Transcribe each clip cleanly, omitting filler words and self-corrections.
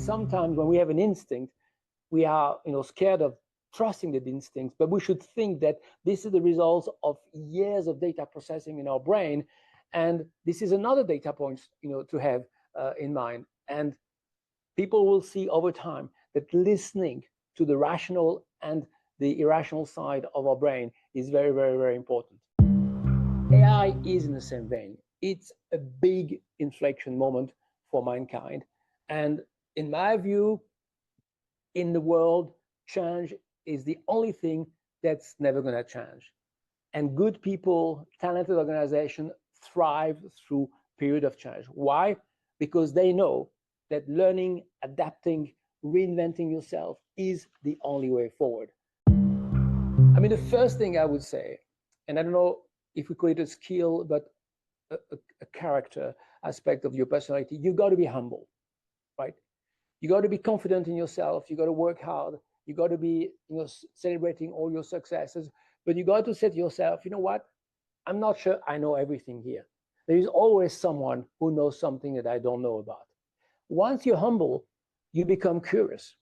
sometimes when we have an instinct, we are scared of trusting that instinct, but we should think that this is the result of years of data processing in our brain, and this is another data point to have in mind. And people will see over time that listening to the rational and the irrational side of our brain is very, very, very important. AI is in the same vein. It's a big inflection moment for mankind. And in my view, in the world, change is the only thing that's never going to change. And good people, talented organizations thrive through period of change. Why? Because they know that learning, adapting, reinventing yourself is the only way forward. I mean, the first thing I would say, and I don't know if we call it a skill, but a character aspect of your personality, you got to be humble, right? You got to be confident in yourself. You got to work hard. You got to be, celebrating all your successes. But you got to say to yourself, you know what? I'm not sure I know everything here. There is always someone who knows something that I don't know about. Once you're humble, you become curious.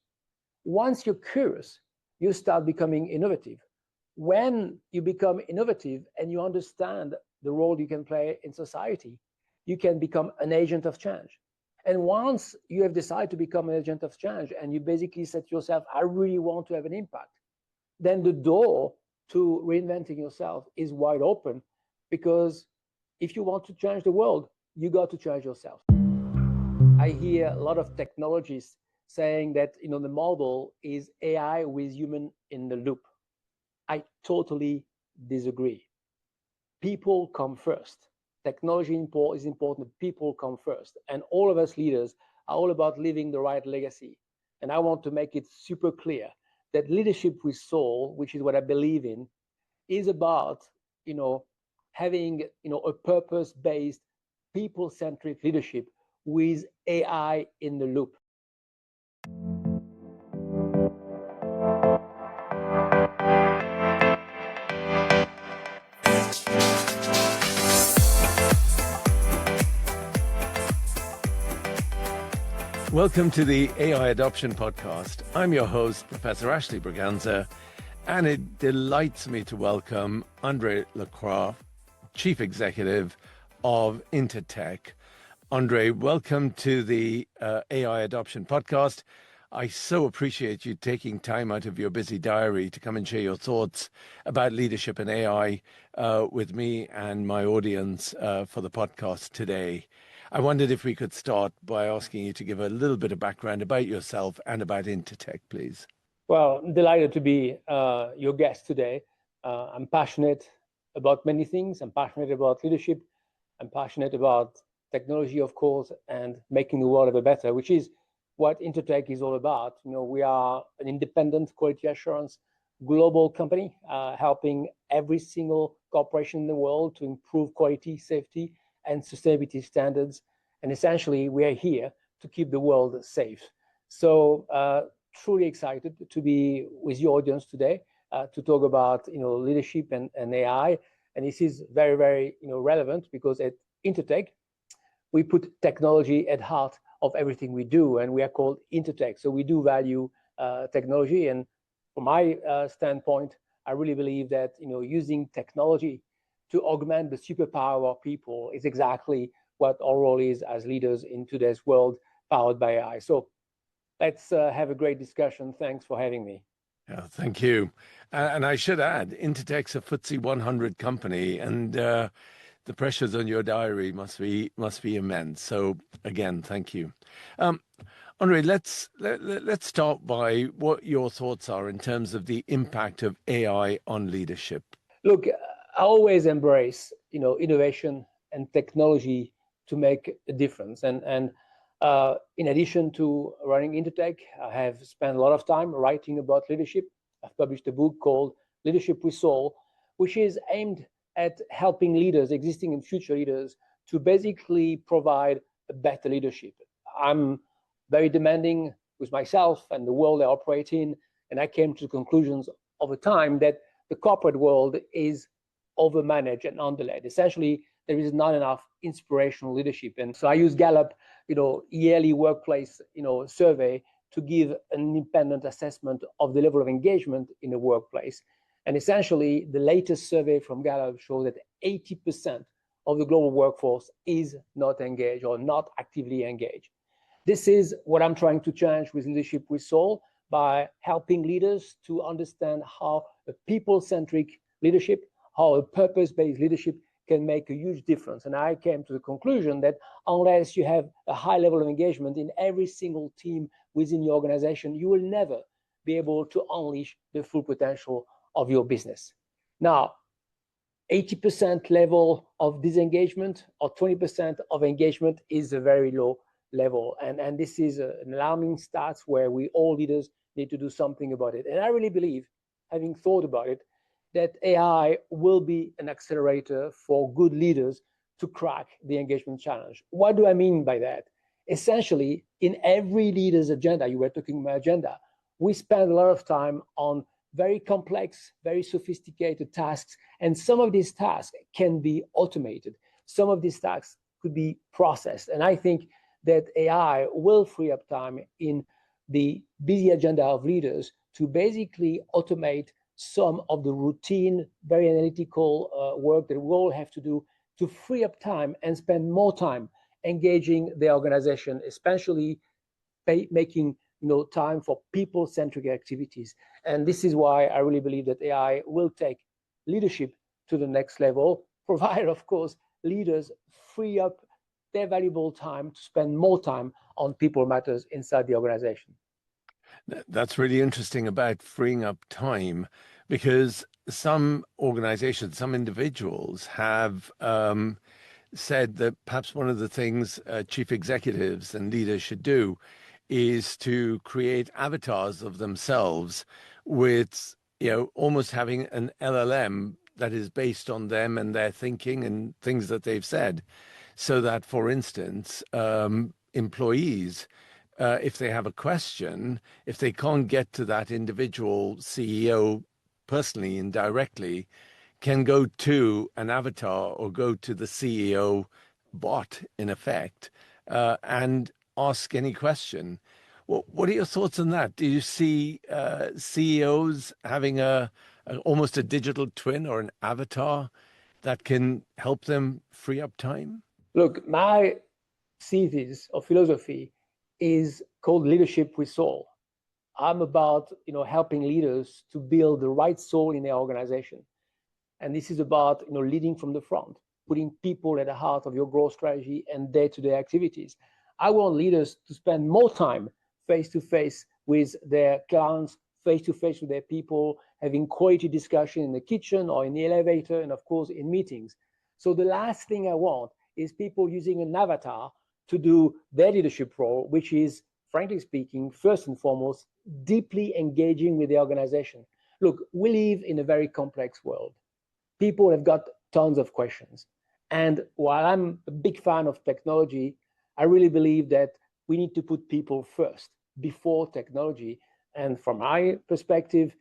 Once you're curious, you start becoming innovative. When you become innovative and you understand the role you can play in society, you can become an agent of change. And once you have decided to become an agent of change and you basically said to yourself, I really want to have an impact, then the door to reinventing yourself is wide open, because if you want to change the world, you got to change yourself. I hear a lot of technologists saying that the model is AI with human in the loop. I totally disagree. People come first. Technology is important. People come first. And all of us leaders are all about leaving the right legacy. And I want to make it super clear that leadership with soul, which is what I believe in, is about, having, a purpose-based, people-centric leadership with AI in the loop. Welcome to the AI Adoption Podcast. I'm your host, Professor Ashley Braganza, and it delights me to welcome André Lacroix, Chief Executive of Intertek. André, welcome to the AI Adoption Podcast. I so appreciate you taking time out of your busy diary to come and share your thoughts about leadership and AI with me and my audience for the podcast today. I wondered if we could start by asking you to give a little bit of background about yourself and about Intertek, please. Well, I'm delighted to be your guest today. I'm passionate about many things. I'm passionate about leadership. I'm passionate about technology, of course, and making the world ever better, which is what Intertek is all about. We are an independent quality assurance global company, helping every single corporation in the world to improve quality, safety, and sustainability standards. And essentially, we are here to keep the world safe. So truly excited to be with your audience today to talk about leadership and AI. And this is very, very relevant, because at Intertek, we put technology at heart of everything we do, and we are called Intertek. So we do value technology. And from my standpoint, I really believe that using technology to augment the superpower of our people is exactly what our role is as leaders in today's world powered by AI. So let's have a great discussion. Thanks for having me. Yeah, thank you. And I should add, Intertek's a FTSE 100 company, and the pressures on your diary must be immense. So again, thank you. André, let's start by what your thoughts are in terms of the impact of AI on leadership. Look, I always embrace, innovation and technology to make a difference. And in addition to running Intertek, I have spent a lot of time writing about leadership. I've published a book called Leadership with Soul, which is aimed at helping leaders, existing and future leaders, to basically provide a better leadership. I'm very demanding with myself and the world I operate in, and I came to conclusions over time that the corporate world is overmanaged and underled. Essentially, there is not enough inspirational leadership. And so I use Gallup, yearly workplace, survey to give an independent assessment of the level of engagement in the workplace. And essentially, the latest survey from Gallup shows that 80% of the global workforce is not engaged or not actively engaged. This is what I'm trying to change with Leadership with Soul, by helping leaders to understand how a people-centric leadership, how a purpose-based leadership can make a huge difference. And I came to the conclusion that unless you have a high level of engagement in every single team within your organization, you will never be able to unleash the full potential of your business. Now, 80% level of disengagement or 20% of engagement is a very low level. And this is an alarming stats where we all leaders need to do something about it. And I really believe, having thought about it, that AI will be an accelerator for good leaders to crack the engagement challenge. What do I mean by that? Essentially, in every leader's agenda, you were talking about agenda, we spend a lot of time on very complex, very sophisticated tasks, and some of these tasks can be automated. Some of these tasks could be processed. And I think that AI will free up time in the busy agenda of leaders to basically automate some of the routine, very analytical work that we all have to do, to free up time and spend more time engaging the organization, especially making time for people-centric activities. And this is why I really believe that AI will take leadership to the next level, provided, of course, leaders free up their valuable time to spend more time on people matters inside the organization. That's really interesting about freeing up time, because some organizations, some individuals have said that perhaps one of the things chief executives and leaders should do is to create avatars of themselves with, almost having an LLM that is based on them and their thinking and things that they've said. So that, for instance, employees, if they have a question, if they can't get to that individual CEO personally and directly, can go to an avatar or go to the CEO bot, in effect, and ask any question. What are your thoughts on that? Do you see CEOs having almost a digital twin or an avatar that can help them free up time? Look, my thesis or philosophy is called Leadership with Soul. I'm about helping leaders to build the right soul in their organization. And this is about leading from the front, putting people at the heart of your growth strategy and day-to-day activities. I want leaders to spend more time face-to-face with their clients, face-to-face with their people, having quality discussion in the kitchen or in the elevator, and of course in meetings. So the last thing I want is people using an avatar to do their leadership role, which is, frankly speaking, first and foremost, deeply engaging with the organization. Look, we live in a very complex world. People have got tons of questions. And while I'm a big fan of technology, I really believe that we need to put people first before technology. And from my perspective,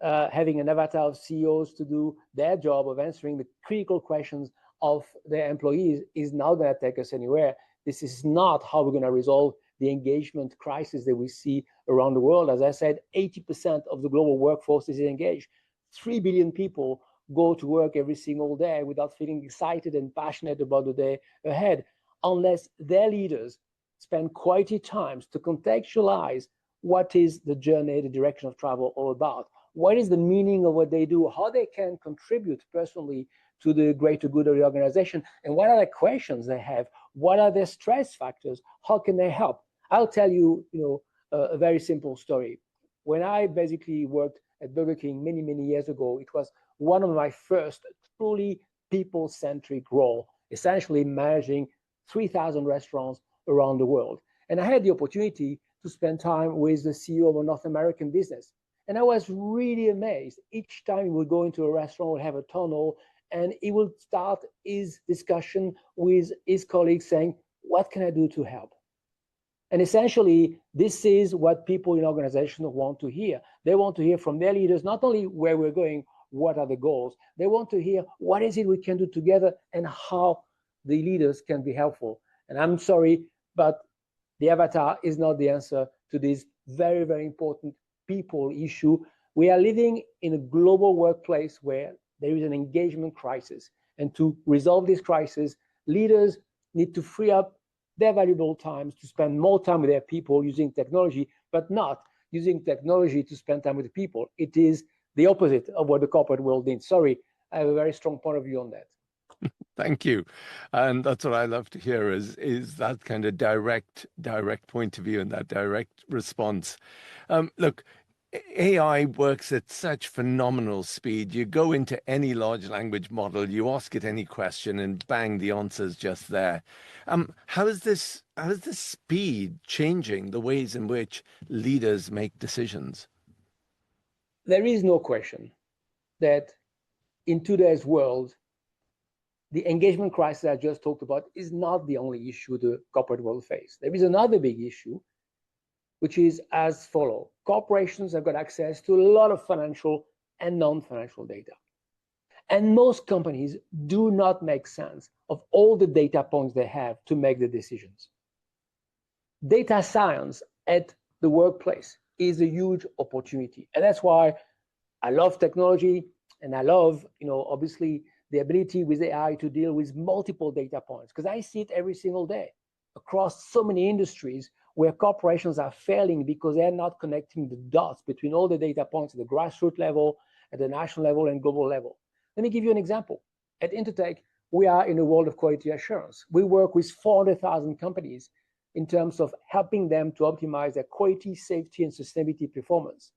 having an avatar of CEOs to do their job of answering the critical questions of their employees is not going to take us anywhere. This is not how we're going to resolve the engagement crisis that we see around the world. As I said, 80% of the global workforce is engaged. 3 billion people go to work every single day without feeling excited and passionate about the day ahead, unless their leaders spend quality times to contextualize what is the journey, the direction of travel all about. What is the meaning of what they do, how they can contribute personally to the greater good of the organization, and what are the questions they have, what are their stress factors, how can they help? I'll tell you, a very simple story. When I basically worked at Burger King many, many years ago, it was one of my first truly people-centric role, essentially managing 3,000 restaurants around the world. And I had the opportunity to spend time with the CEO of a North American business. And I was really amazed. Each time he would go into a restaurant, would have a tunnel, and he would start his discussion with his colleagues saying, what can I do to help? And essentially, this is what people in organizations want to hear. They want to hear from their leaders, not only where we're going, what are the goals. They want to hear what is it we can do together and how the leaders can be helpful. And I'm sorry, but the avatar is not the answer to this very, very important people issue. We are living in a global workplace where there is an engagement crisis. And to resolve this crisis, leaders need to free up their valuable times to spend more time with their people using technology, but not using technology to spend time with the people. It is the opposite of what the corporate world needs. Sorry, I have a very strong point of view on that. Thank you. And that's what I love to hear is that kind of direct point of view and that direct response. Look, AI works at such phenomenal speed. You go into any large language model, you ask it any question, and bang, the answer's just there. How is this speed changing the ways in which leaders make decisions? There is no question that in today's world, the engagement crisis I just talked about is not the only issue the corporate world faces. There is another big issue, which is as follows. Corporations have got access to a lot of financial and non-financial data. And most companies do not make sense of all the data points they have to make the decisions. Data science at the workplace is a huge opportunity. And that's why I love technology, and I love, obviously, the ability with AI to deal with multiple data points, because I see it every single day across so many industries where corporations are failing because they're not connecting the dots between all the data points at the grassroots level, at the national level, and global level. Let me give you an example. At Intertek, we are in a world of quality assurance. We work with 400,000 companies in terms of helping them to optimize their quality, safety, and sustainability performance.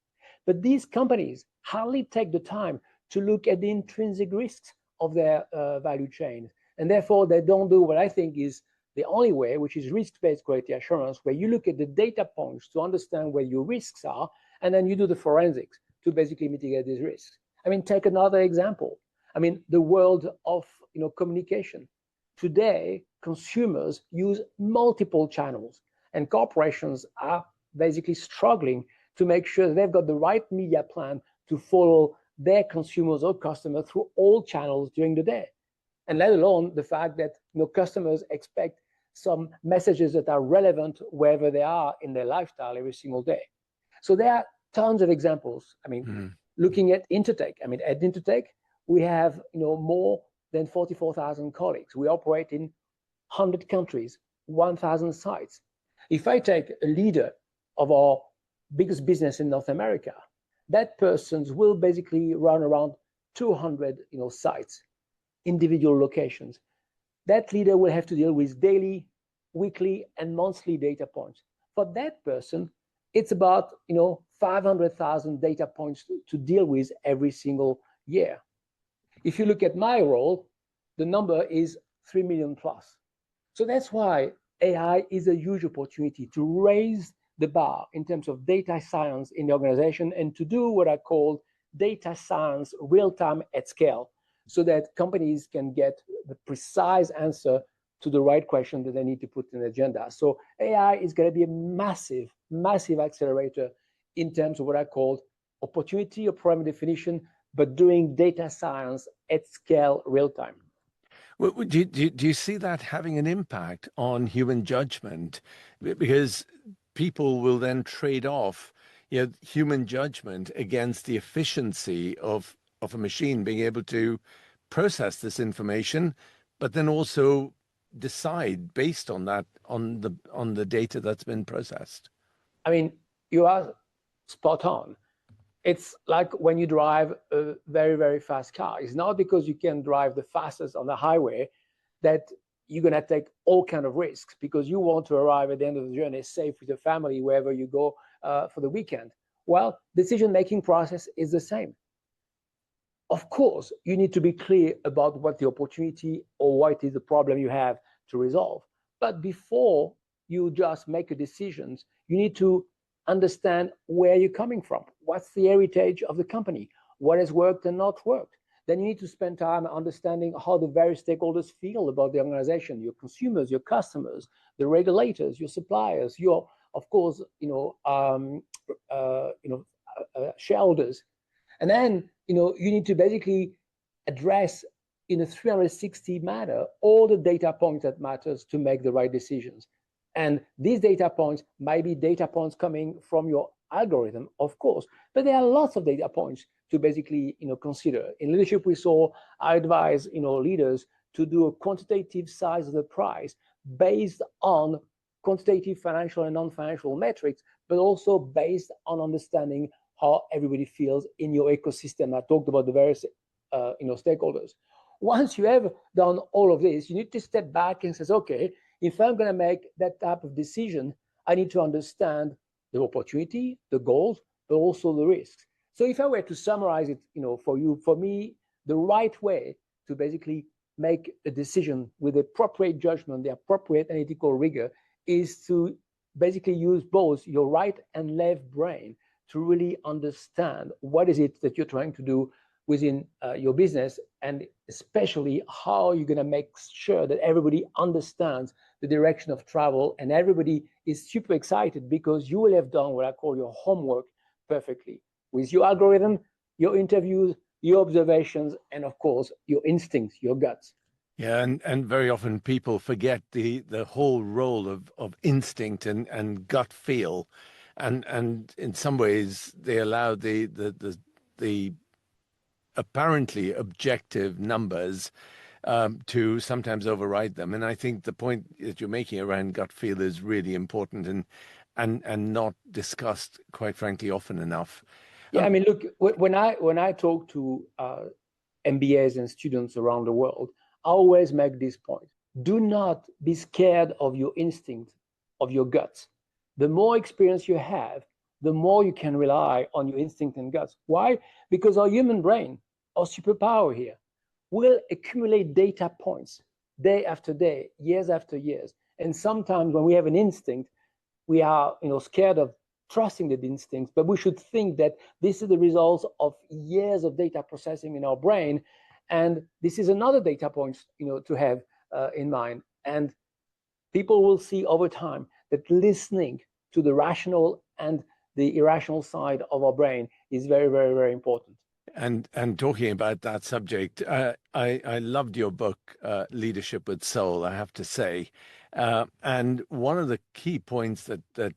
But these companies hardly take the time to look at the intrinsic risks of their value chain. And therefore, they don't do what I think is the only way, which is risk-based quality assurance, where you look at the data points to understand where your risks are, and then you do the forensics to basically mitigate these risks. Take another example. The world of communication. Today, consumers use multiple channels, and corporations are basically struggling to make sure that they've got the right media plan to follow their consumers or customers through all channels during the day. And let alone the fact that customers expect some messages that are relevant wherever they are in their lifestyle every single day. So there are tons of examples. Looking at Intertek, at Intertek, we have more than 44,000 colleagues. We operate in 100 countries, 1,000 sites. If I take a leader of our biggest business in North America, that person will basically run around 200 sites, individual locations. That leader will have to deal with daily, weekly, and monthly data points. For that person, it's about 500,000 data points to deal with every single year. If you look at my role, the number is 3 million plus. So that's why AI is a huge opportunity to raise the bar in terms of data science in the organization and to do what I call data science real-time at scale, so that companies can get the precise answer to the right question that they need to put in the agenda. So AI is going to be a massive, massive accelerator in terms of what I call opportunity or problem definition, but doing data science at scale real-time. Well, do you see that having an impact on human judgment? Because people will then trade off human judgment against the efficiency of a machine being able to process this information, but then also decide based on that, on the data that's been processed. You are spot on. It's like when you drive a very, very fast car. It's not because you can drive the fastest on the highway that you're going to take all kinds of risks, because you want to arrive at the end of the journey safe with your family wherever you go for the weekend. Well, decision-making process is the same. Of course, you need to be clear about what the opportunity or what is the problem you have to resolve. But before you just make a decision, you need to understand where you're coming from. What's the heritage of the company? What has worked and not worked? Then you need to spend time understanding how the various stakeholders feel about the organization, your consumers, your customers, the regulators, your suppliers, your, of course, shareholders. And then, you need to basically address in a 360 manner all the data points that matters to make the right decisions. And these data points might be data points coming from your algorithm, of course, but there are lots of data points to basically consider. In leadership, we saw I advise leaders to do a quantitative size of the prize based on quantitative financial and non-financial metrics, but also based on understanding how everybody feels in your ecosystem. I talked about the various stakeholders. Once you have done all of this, you need to step back and say, okay, if I'm going to make that type of decision, I need to understand the opportunity, the goals, but also the risks. So if I were to summarize it, for me, the right way to basically make a decision with the appropriate judgment, the appropriate analytical rigor, is to basically use both your right and left brain to really understand what is it that you're trying to do within your business, and especially how you're going to make sure that everybody understands the direction of travel and everybody is super excited because you will have done what I call your homework perfectly with your algorithm, your interviews, your observations, and of course, your instincts, your guts. Yeah, and very often people forget the whole role of instinct and gut feel, and in some ways they allow the apparently objective numbers to sometimes override them. And I think the point that you're making around gut feel is really important and not discussed, quite frankly, often enough. Yeah, I mean, look, when I talk to MBAs and students around the world, I always make this point. Do not be scared of your instinct, of your guts. The more experience you have, the more you can rely on your instinct and guts. Why? Because our human brain, our superpower here, will accumulate data points day after day, years after years. And sometimes when we have an instinct, we are scared of trusting that instinct, but we should think that this is the result of years of data processing in our brain. And this is another data point to have in mind. And people will see over time that listening to the rational and the irrational side of our brain is very, very, very important. And talking about that subject, I loved your book, Leadership with Soul, I have to say. And one of the key points that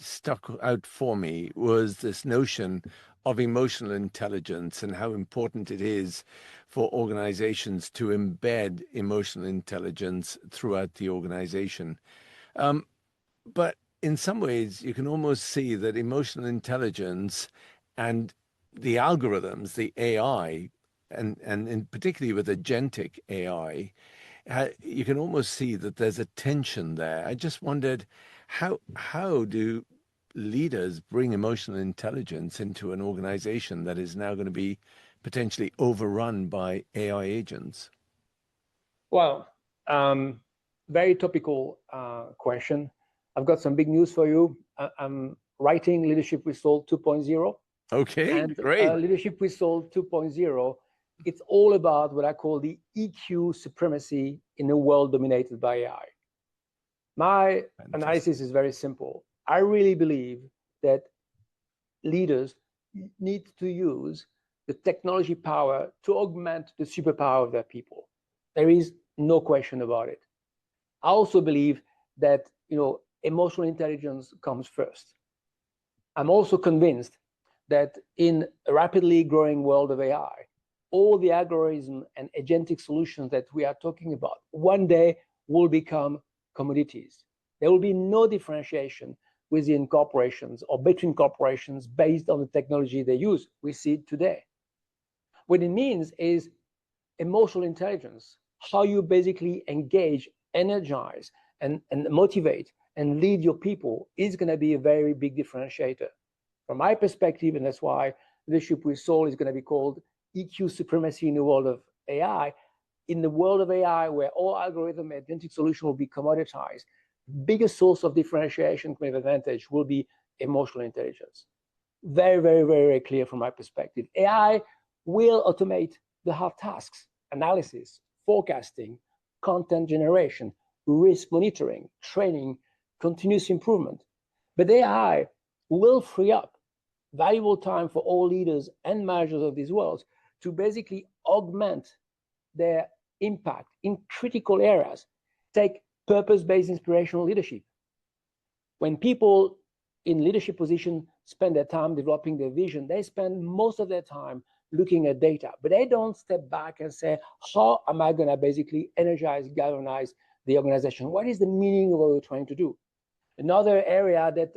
stuck out for me was this notion of emotional intelligence and how important it is for organizations to embed emotional intelligence throughout the organization. But in some ways, you can almost see that emotional intelligence and the algorithms, the AI, and particularly with agentic AI, you can almost see that there's a tension there. I just wondered, how do leaders bring emotional intelligence into an organization that is now going to be potentially overrun by AI agents? Well, very topical question. I've got some big news for you. I'm writing Leadership with Soul 2.0. Okay, and great. Leadership with Soul 2.0, it's all about what I call the EQ supremacy in a world dominated by AI. My analysis is very simple. I really believe that leaders need to use the technology power to augment the superpower of their people. There is no question about it. I also believe that emotional intelligence comes first. I'm also convinced that in a rapidly growing world of AI, all the algorithm and agentic solutions that we are talking about one day will become commodities. There will be no differentiation within corporations or between corporations based on the technology they use. We see it today. What it means is emotional intelligence, how you basically engage, energize, and motivate and lead your people is going to be a very big differentiator. From my perspective, and that's why Leadership with Soul is going to be called EQ supremacy in the world of AI. In the world of AI, where all algorithm and agentic solution will be commoditized, biggest source of differentiation, competitive advantage will be emotional intelligence. Very, very, very, very clear from my perspective. AI will automate the hard tasks, analysis, forecasting, content generation, risk monitoring, training, continuous improvement. But AI will free up valuable time for all leaders and managers of these worlds to basically augment their impact in critical areas. Take purpose-based inspirational leadership. When people in leadership position spend their time developing their vision, they spend most of their time looking at data, but they don't step back and say, how am I going to basically energize, galvanize the organization? What is the meaning of what we're trying to do? Another area that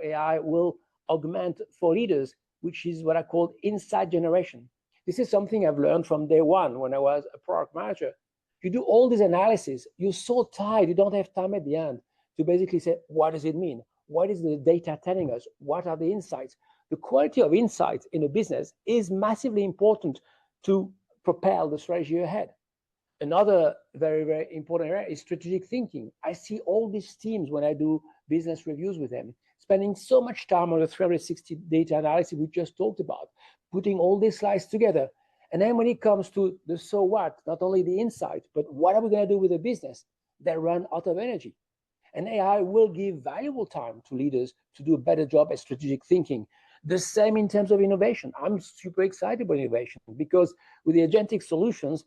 AI will augment for leaders, which is what I call insight generation. This is something I've learned from day one when I was a product manager. You do all this analysis, you're so tired, you don't have time at the end to basically say, what does it mean? What is the data telling us? What are the insights? The quality of insights in a business is massively important to propel the strategy ahead. Another very, very important area is strategic thinking. I see all these teams when I do business reviews with them, spending so much time on the 360 data analysis we just talked about, putting all these slides together. And then when it comes to the so what, not only the insight, but what are we going to do with the business, they run out of energy. And AI will give valuable time to leaders to do a better job at strategic thinking. The same in terms of innovation. I'm super excited about innovation because with the agentic solutions,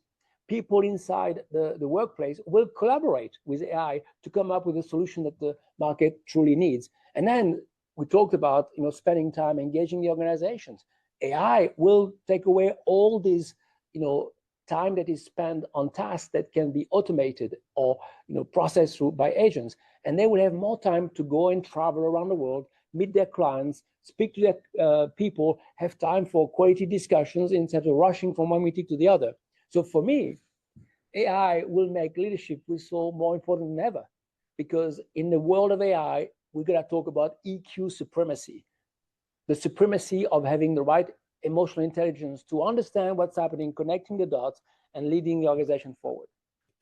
people inside the workplace will collaborate with AI to come up with a solution that the market truly needs. And then we talked about spending time engaging the organizations. AI will take away all this time that is spent on tasks that can be automated or processed through by agents, and they will have more time to go and travel around the world, meet their clients, speak to their people, have time for quality discussions instead of rushing from one meeting to the other. So for me, AI will make leadership so more important than ever, because in the world of AI, we're going to talk about EQ supremacy, the supremacy of having the right emotional intelligence to understand what's happening, connecting the dots, and leading the organization forward.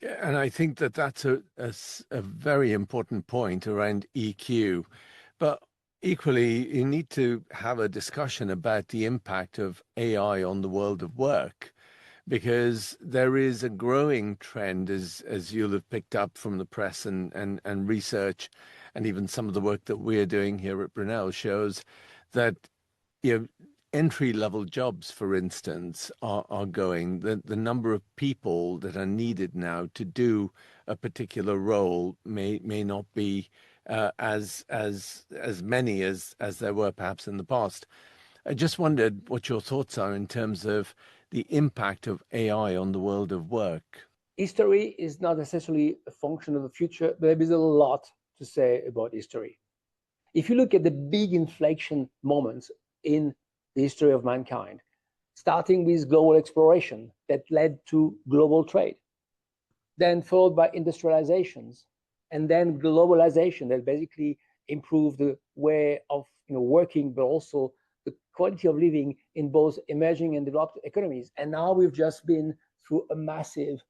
Yeah, and I think that that's a very important point around EQ. But equally, you need to have a discussion about the impact of AI on the world of work, because there is a growing trend, as you'll have picked up from the press and research, and even some of the work that we're doing here at Brunel shows that entry-level jobs, for instance, are going. The number of people that are needed now to do a particular role may not be as many as there were perhaps in the past. I just wondered what your thoughts are in terms of the impact of AI on the world of work. History is not necessarily a function of the future, but there is a lot to say about history. If you look at the big inflection moments in the history of mankind, starting with global exploration that led to global trade, then followed by industrializations, and then globalization that basically improved the way of working, but also the quality of living in both emerging and developed economies. And now we've just been through a massive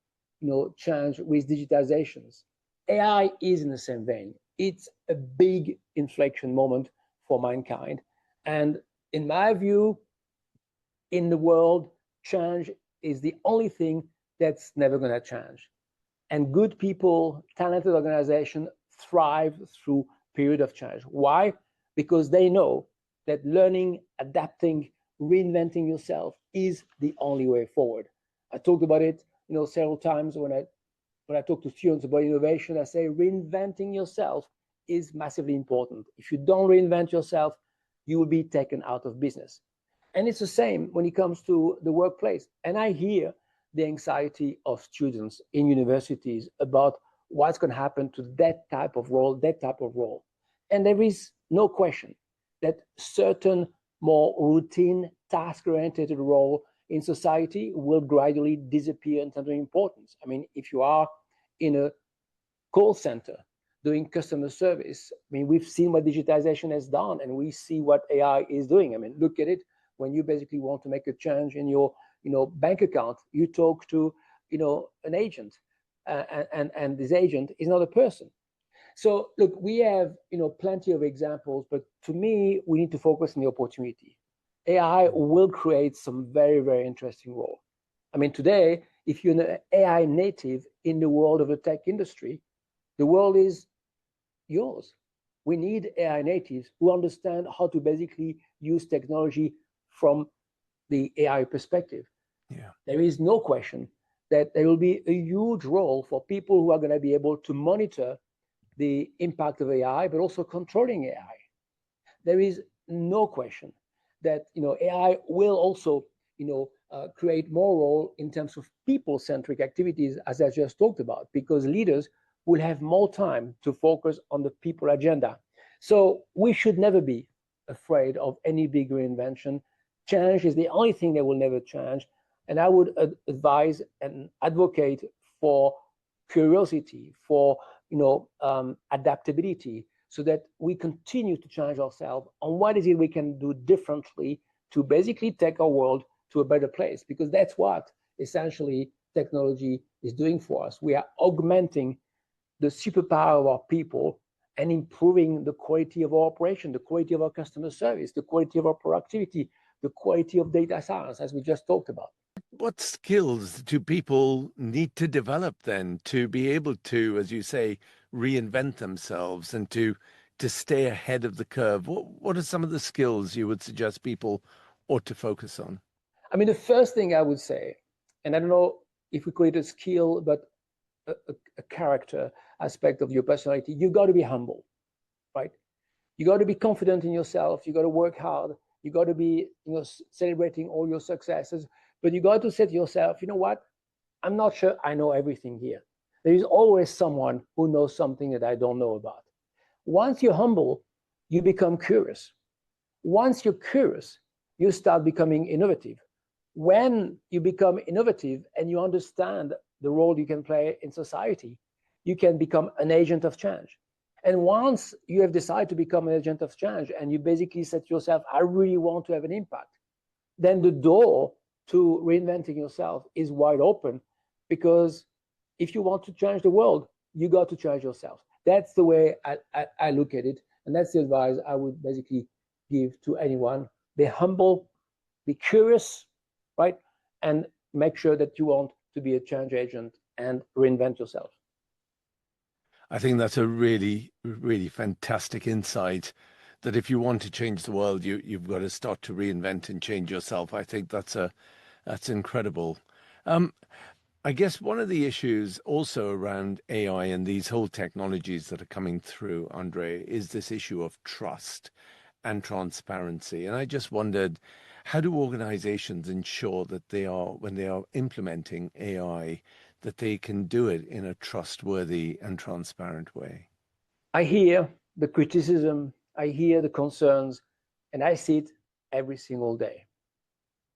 change with digitizations. AI is in the same vein. It's a big inflection moment for mankind. And in my view, in the world, change is the only thing that's never going to change. And good people, talented organizations thrive through period of change. Why? Because they know that learning, adapting, reinventing yourself is the only way forward. I talked about it, several times when I talk to students about innovation. I say reinventing yourself is massively important. If you don't reinvent yourself, you will be taken out of business. And it's the same when it comes to the workplace. And I hear the anxiety of students in universities about what's going to happen to that type of role. And there is no question that certain more routine, task-oriented role in society will gradually disappear in terms of importance. I mean, if you are in a call center doing customer service, we've seen what digitization has done, and we see what AI is doing. Look at it. When you basically want to make a change in your bank account, you talk to an agent, and this agent is not a person. So look, we have plenty of examples, but to me, we need to focus on the opportunity. AI will create some very, very interesting role. Today, if you're an AI native in the world of the tech industry, the world is yours. We need AI natives who understand how to basically use technology from the AI perspective. Yeah. There is no question that there will be a huge role for people who are going to be able to monitor the impact of AI, but also controlling AI. There is no question that AI will also create more role in terms of people-centric activities, as I just talked about, because leaders will have more time to focus on the people agenda. So we should never be afraid of any big reinvention. Change is the only thing that will never change. And I would advise and advocate for curiosity, for adaptability, so that we continue to challenge ourselves on what is it we can do differently to basically take our world to a better place, because that's what essentially technology is doing for us. We are augmenting the superpower of our people and improving the quality of our operation, the quality of our customer service, the quality of our productivity, the quality of data science, as we just talked about. What skills do people need to develop then to be able to, as you say, reinvent themselves and to stay ahead of the curve? What are some of the skills you would suggest people ought to focus on? I mean, the first thing I would say, and I don't know if we call it a skill, but a character aspect of your personality, you got to be humble, right? You got to be confident in yourself. You got to work hard. You got to be, celebrating all your successes. But you got to say to yourself, you know what? I'm not sure I know everything here. There is always someone who knows something that I don't know about. Once you're humble, you become curious. Once you're curious, you start becoming innovative. When you become innovative and you understand the role you can play in society, you can become an agent of change. And once you have decided to become an agent of change and you basically said to yourself, I really want to have an impact, then the door to reinventing yourself is wide open, because if you want to change the world, you got to change yourself. That's the way I look at it. And that's the advice I would basically give to anyone. Be humble, be curious, right? And make sure that you want to be a change agent and reinvent yourself. I think that's a really, really fantastic insight, that if you want to change the world, you've got to start to reinvent and change yourself. I think that's incredible. I guess one of the issues also around AI and these whole technologies that are coming through, Andre, is this issue of trust and transparency. And I just wondered, how do organizations ensure that when they are implementing AI, that they can do it in a trustworthy and transparent way? I hear the criticism, I hear the concerns, and I see it every single day.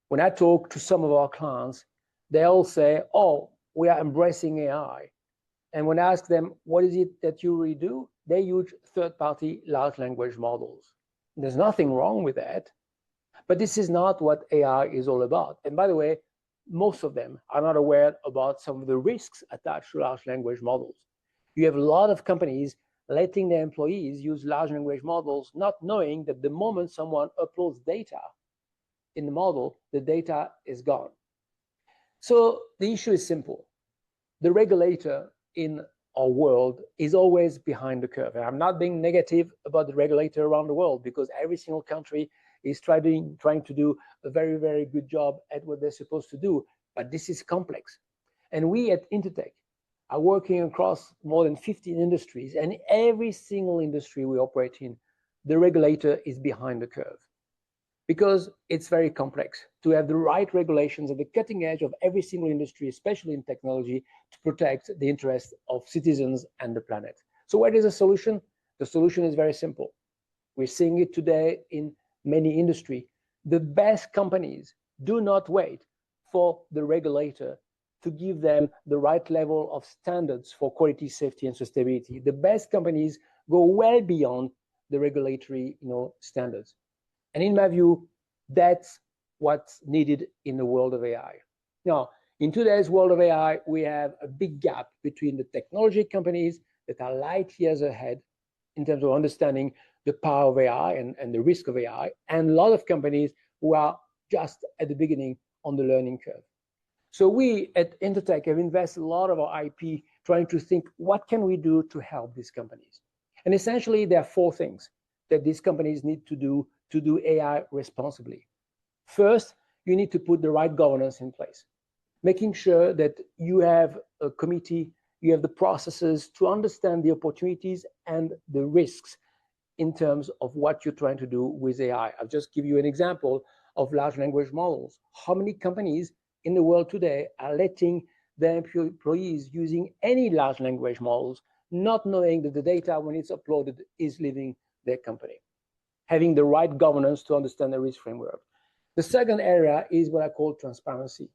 When I talk to some of our clients, they all say, oh, we are embracing AI. And when I ask them, what is it that you really do? They use third-party large language models. There's nothing wrong with that. But this is not what AI is all about. And by the way, most of them are not aware about some of the risks attached to large language models. You have a lot of companies letting their employees use large language models, not knowing that the moment someone uploads data in the model, the data is gone. So the issue is simple. The regulator in our world is always behind the curve. And I'm not being negative about the regulator around the world, because every single country is trying to do a very, very good job at what they're supposed to do. But this is complex. And we at Intertek are working across more than 15 industries. And every single industry we operate in, the regulator is behind the curve, because it's very complex to have the right regulations at the cutting edge of every single industry, especially in technology, to protect the interests of citizens and the planet. So what is the solution? The solution is very simple. We're seeing it today in many industries. The best companies do not wait for the regulator to give them the right level of standards for quality, safety, and sustainability. The best companies go well beyond the regulatory standards. And in my view, that's what's needed in the world of AI. Now, in today's world of AI, we have a big gap between the technology companies that are light years ahead in terms of understanding the power of AI and the risk of AI, and a lot of companies who are just at the beginning on the learning curve. So we at Intertek have invested a lot of our IP trying to think, what can we do to help these companies? And essentially, there are four things that these companies need to do AI responsibly. First, you need to put the right governance in place. making sure that you have a committee, you have the processes to understand the opportunities and the risks in terms of what you're trying to do with AI. I'll just give you an example of large language models. How many companies in the world today are letting their employees using any large language models, not knowing that the data, when it's uploaded, is leaving their company? Having the right governance to understand the risk framework. The second area is what I call transparency.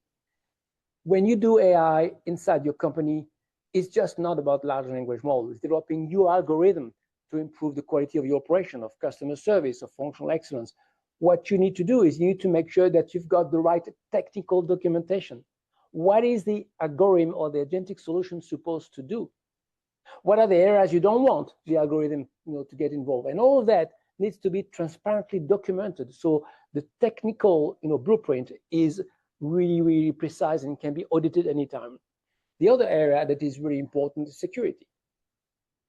When you do AI inside your company, it's just not about large language models. It's developing your algorithm to improve the quality of your operation, of customer service, of functional excellence. What you need to do is you need to make sure that you've got the right technical documentation. What is the algorithm or the agentic solution supposed to do? What are the areas you don't want the algorithm to get involved? And all of that needs to be transparently documented. So the technical blueprint is really, really precise and can be audited anytime. The other area that is really important is security.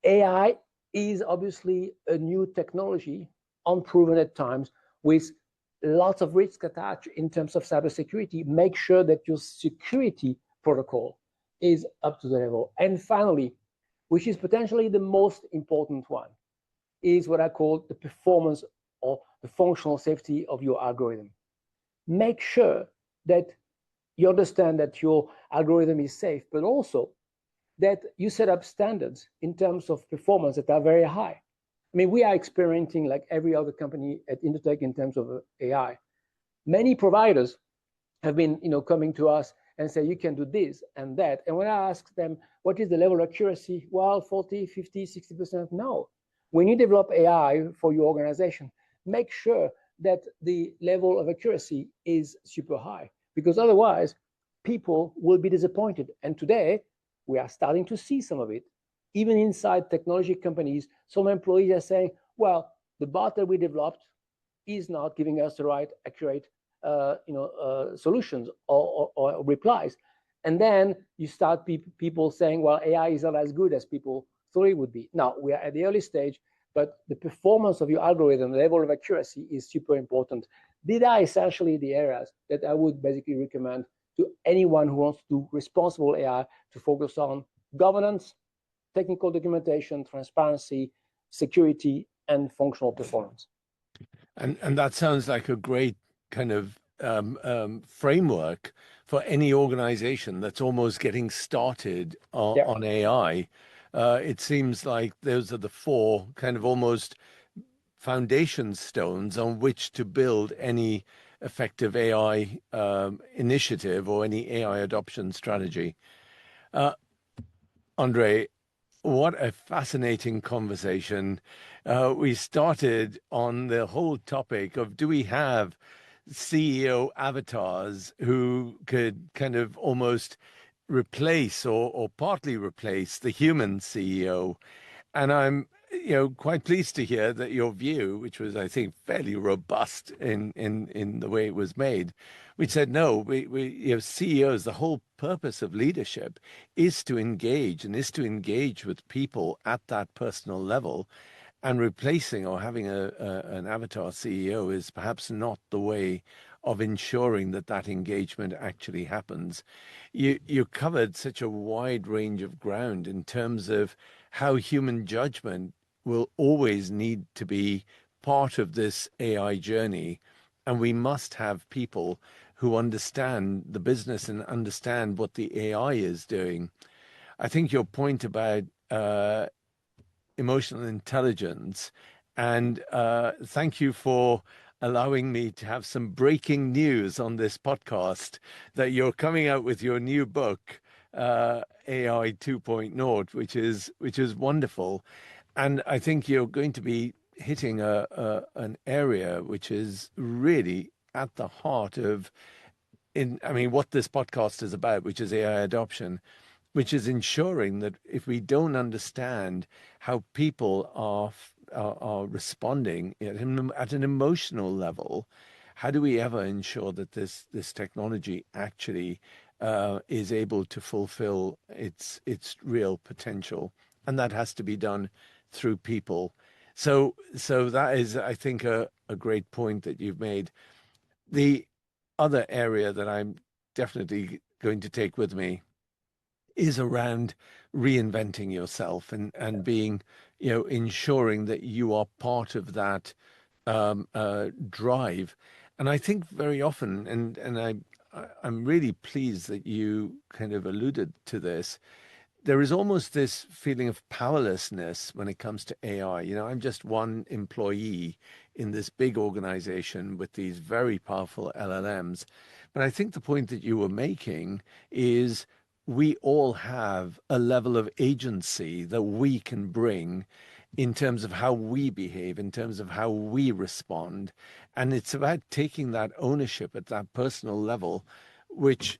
AI is obviously a new technology, unproven at times, with lots of risks attached in terms of cybersecurity. Make sure that your security protocol is up to the level. And finally, which is potentially the most important one, is what I call the performance or the functional safety of your algorithm. Make sure that you understand that your algorithm is safe, but also that you set up standards in terms of performance that are very high. I mean, we are experimenting like every other company at Intertek in terms of AI. Many providers have been coming to us and say, you can do this and that. And when I ask them, what is the level of accuracy? Well, 40, 50, 60%, no. When you develop AI for your organization, make sure that the level of accuracy is super high, because otherwise people will be disappointed. And today we are starting to see some of it. Even inside technology companies, some employees are saying, well, the bot that we developed is not giving us the right accurate solutions or replies. And then you start people saying, well, AI is not as good as people thought it would be. Now, we are at the early stage, but the performance of your algorithm, the level of accuracy is super important. These are essentially the areas that I would basically recommend to anyone who wants to do responsible AI to focus on: governance, technical documentation, transparency, security, and functional performance. And that sounds like a great kind of framework for any organization that's almost getting started on AI. It seems like those are the four kind of almost foundation stones on which to build any effective AI initiative or any AI adoption strategy. André, what a fascinating conversation. We started on the whole topic of, do we have CEO avatars who could kind of almost replace or partly replace the human CEO? And I'm quite pleased to hear that your view, which was, I think, fairly robust in the way it was made, which said, no, we CEOs, the whole purpose of leadership is to engage with people at that personal level, and replacing or having an avatar CEO is perhaps not the way of ensuring that engagement actually happens. You covered such a wide range of ground in terms of how human judgment will always need to be part of this AI journey. And we must have people who understand the business and understand what the AI is doing. I think your point about emotional intelligence, and thank you for allowing me to have some breaking news on this podcast that you're coming out with your new book, AI 2.0, which is wonderful. And I think you're going to be hitting an area which is really at the heart of what this podcast is about, which is AI adoption, which is ensuring that if we don't understand how people are responding at an emotional level, how do we ever ensure that this technology actually is able to fulfill its real potential? And that has to be done through people. So that is, I think, a great point that you've made. The other area that I'm definitely going to take with me is around reinventing yourself and being, ensuring that you are part of that drive. And I think very often, I'm really pleased that you kind of alluded to this. There is almost this feeling of powerlessness when it comes to AI. I'm just one employee in this big organization with these very powerful LLMs. But I think the point that you were making is we all have a level of agency that we can bring in terms of how we behave, in terms of how we respond. And it's about taking that ownership at that personal level, which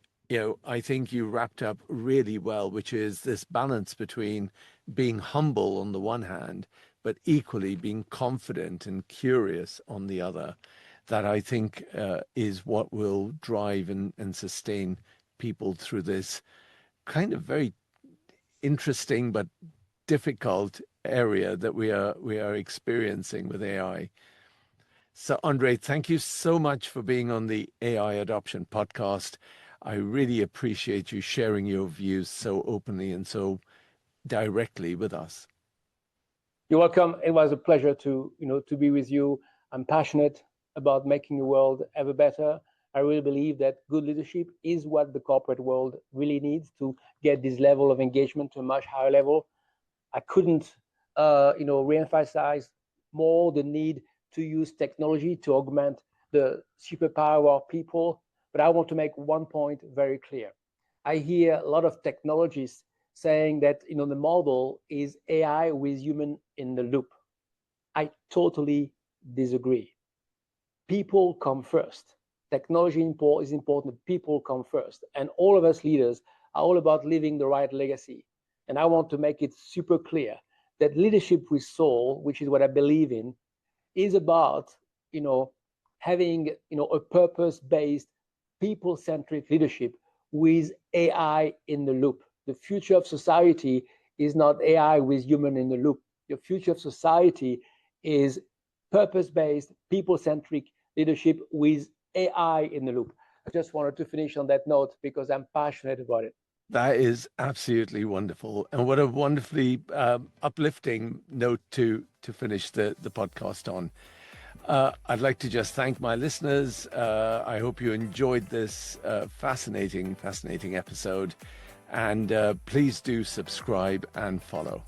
I think you wrapped up really well, which is this balance between being humble on the one hand, but equally being confident and curious on the other, that I think is what will drive and sustain people through this kind of very interesting but difficult area that we are experiencing with AI. So, André, thank you so much for being on the AI Adoption Podcast. I really appreciate you sharing your views so openly and so directly with us. You're welcome. It was a pleasure to be with you. I'm passionate about making the world ever better. I really believe that good leadership is what the corporate world really needs to get this level of engagement to a much higher level. I couldn't, reemphasize more the need to use technology to augment the superpower of people. But I want to make one point very clear. I hear a lot of technologists saying that the model is AI with human in the loop. I totally disagree. People come first. Technology is important. People come first. And all of us leaders are all about leaving the right legacy. And I want to make it super clear that leadership with soul, which is what I believe in, is about, having, a purpose-based, people-centric leadership with AI in the loop. The future of society is not AI with human in the loop. The future of society is purpose-based, people-centric leadership with AI in the loop. I just wanted to finish on that note because I'm passionate about it. That is absolutely wonderful. And what a wonderfully uplifting note to finish the podcast on. I'd like to just thank my listeners. I hope you enjoyed this fascinating episode. And please do subscribe and follow.